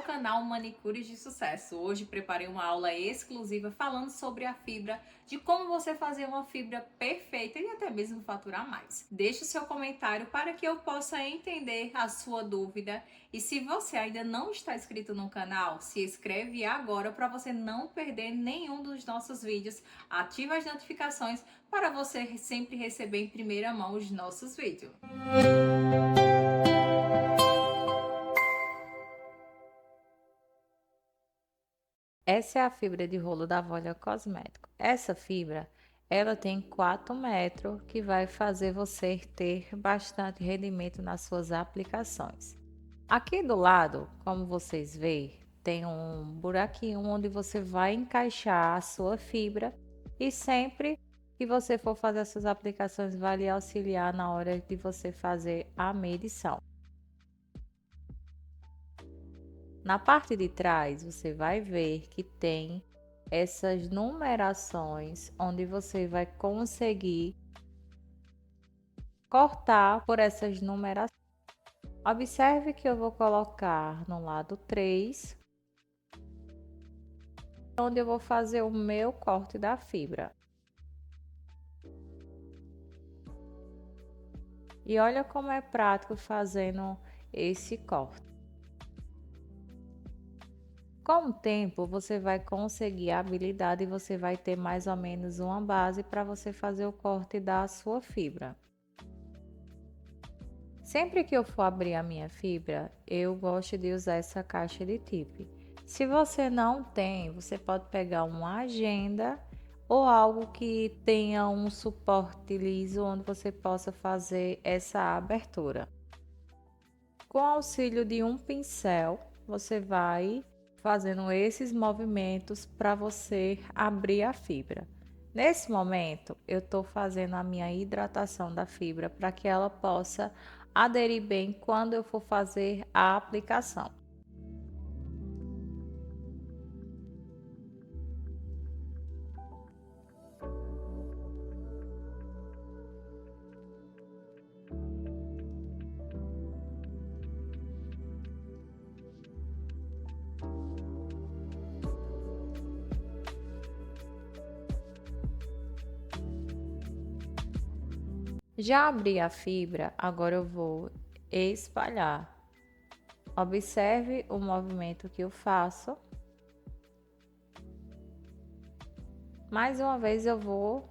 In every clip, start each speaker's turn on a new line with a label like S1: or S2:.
S1: canal Manicures de Sucesso. Hoje preparei uma aula exclusiva falando sobre a fibra, de como você fazer uma fibra perfeita e até mesmo faturar mais. Deixe o seu comentário para que eu possa entender a sua dúvida. E se você ainda não está inscrito no canal, se inscreve agora para você não perder nenhum dos nossos vídeos. Ative as notificações para você sempre receber em primeira mão os nossos vídeos. Essa é a fibra de rolo da Volia Cosmético. Essa fibra, ela tem 4 metros, que vai fazer você ter bastante rendimento nas suas aplicações. Aqui do lado, como vocês veem, tem um buraquinho onde você vai encaixar a sua fibra e sempre que você for fazer as suas aplicações, vai lhe auxiliar na hora de você fazer a medição. Na parte de trás, você vai ver que tem essas numerações onde você vai conseguir cortar por essas numerações. Observe que eu vou colocar no lado 3, onde eu vou fazer o meu corte da fibra. E olha como é prático fazendo esse corte. Com o tempo, você vai conseguir a habilidade e você vai ter mais ou menos uma base para você fazer o corte da sua fibra. Sempre que eu for abrir a minha fibra, eu gosto de usar essa caixa de tip. Se você não tem, você pode pegar uma agenda ou algo que tenha um suporte liso onde você possa fazer essa abertura. Com auxílio de um pincel, você vai fazendo esses movimentos para você abrir a fibra. Nesse momento, eu estou fazendo a minha hidratação da fibra para que ela possa aderir bem quando eu for fazer a aplicação. Já abri a fibra, agora eu vou espalhar. Observe o movimento que eu faço. Mais uma vez eu vou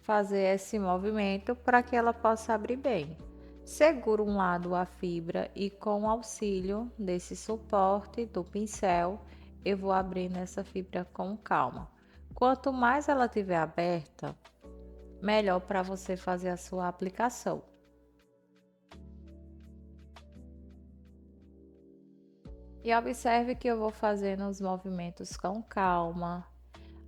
S1: fazer esse movimento para que ela possa abrir bem. Seguro um lado a fibra e com o auxílio desse suporte do pincel, eu vou abrindo essa fibra com calma. Quanto mais ela estiver aberta, melhor para você fazer a sua aplicação. E observe que eu vou fazendo os movimentos com calma.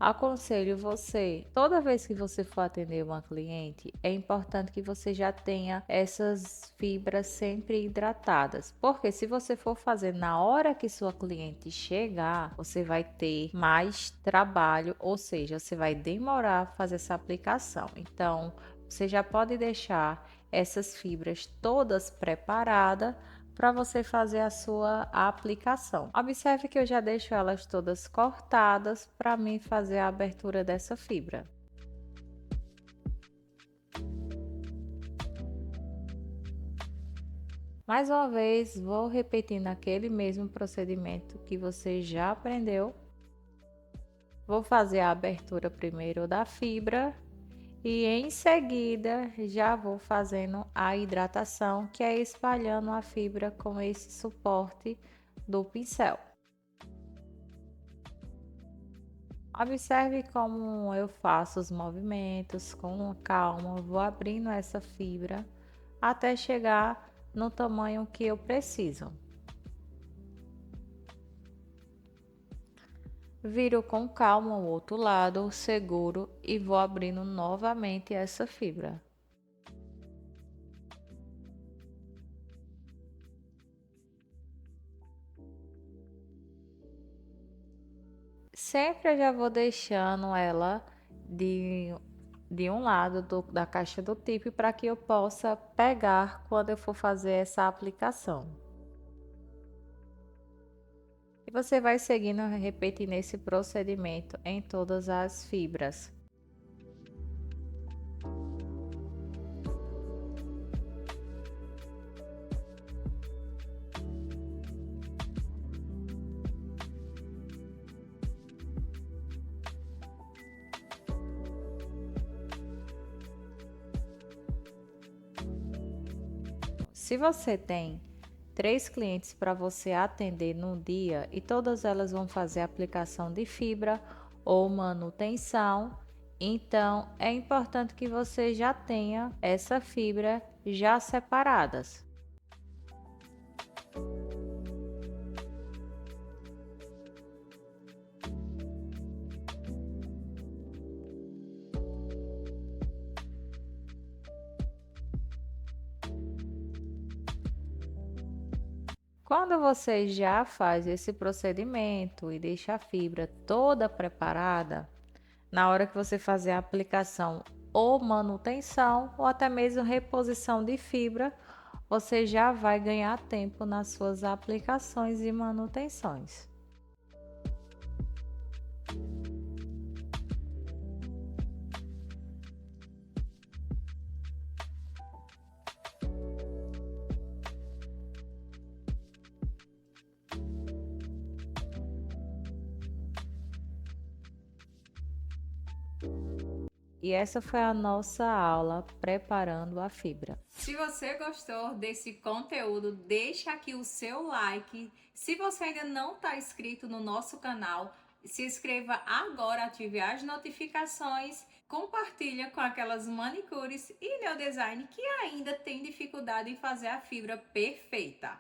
S1: Aconselho você, toda vez que você for atender uma cliente, é importante que você já tenha essas fibras sempre hidratadas, porque se você for fazer na hora que sua cliente chegar, você vai ter mais trabalho, ou seja, você vai demorar a fazer essa aplicação. Então, você já pode deixar essas fibras todas preparadas para você fazer a sua aplicação. Observe que eu já deixo elas todas cortadas para mim fazer a abertura dessa fibra. Mais uma vez, vou repetindo aquele mesmo procedimento que você já aprendeu. Vou fazer a abertura primeiro da fibra e em seguida já vou fazendo a hidratação, que é espalhando a fibra com esse suporte do pincel. Observe como eu faço os movimentos com calma, vou abrindo essa fibra até chegar no tamanho que eu preciso. Viro com calma o outro lado, seguro e vou abrindo novamente essa fibra. Sempre eu já vou deixando ela de um lado da caixa do tip para que eu possa pegar quando eu for fazer essa aplicação. E você vai seguindo, repetindo esse procedimento em todas as fibras. Se você tem 3 clientes para você atender no dia e todas elas vão fazer aplicação de fibra ou manutenção, então é importante que você já tenha essa fibra já separadas. Quando você já faz esse procedimento e deixa a fibra toda preparada, na hora que você fazer a aplicação ou manutenção ou até mesmo reposição de fibra, você já vai ganhar tempo nas suas aplicações e manutenções. E essa foi a nossa aula preparando a fibra.
S2: Se você gostou desse conteúdo, deixa aqui o seu like. Se você ainda não está inscrito no nosso canal, se inscreva agora, ative as notificações, compartilha com aquelas manicures e neodesign que ainda tem dificuldade em fazer a fibra perfeita.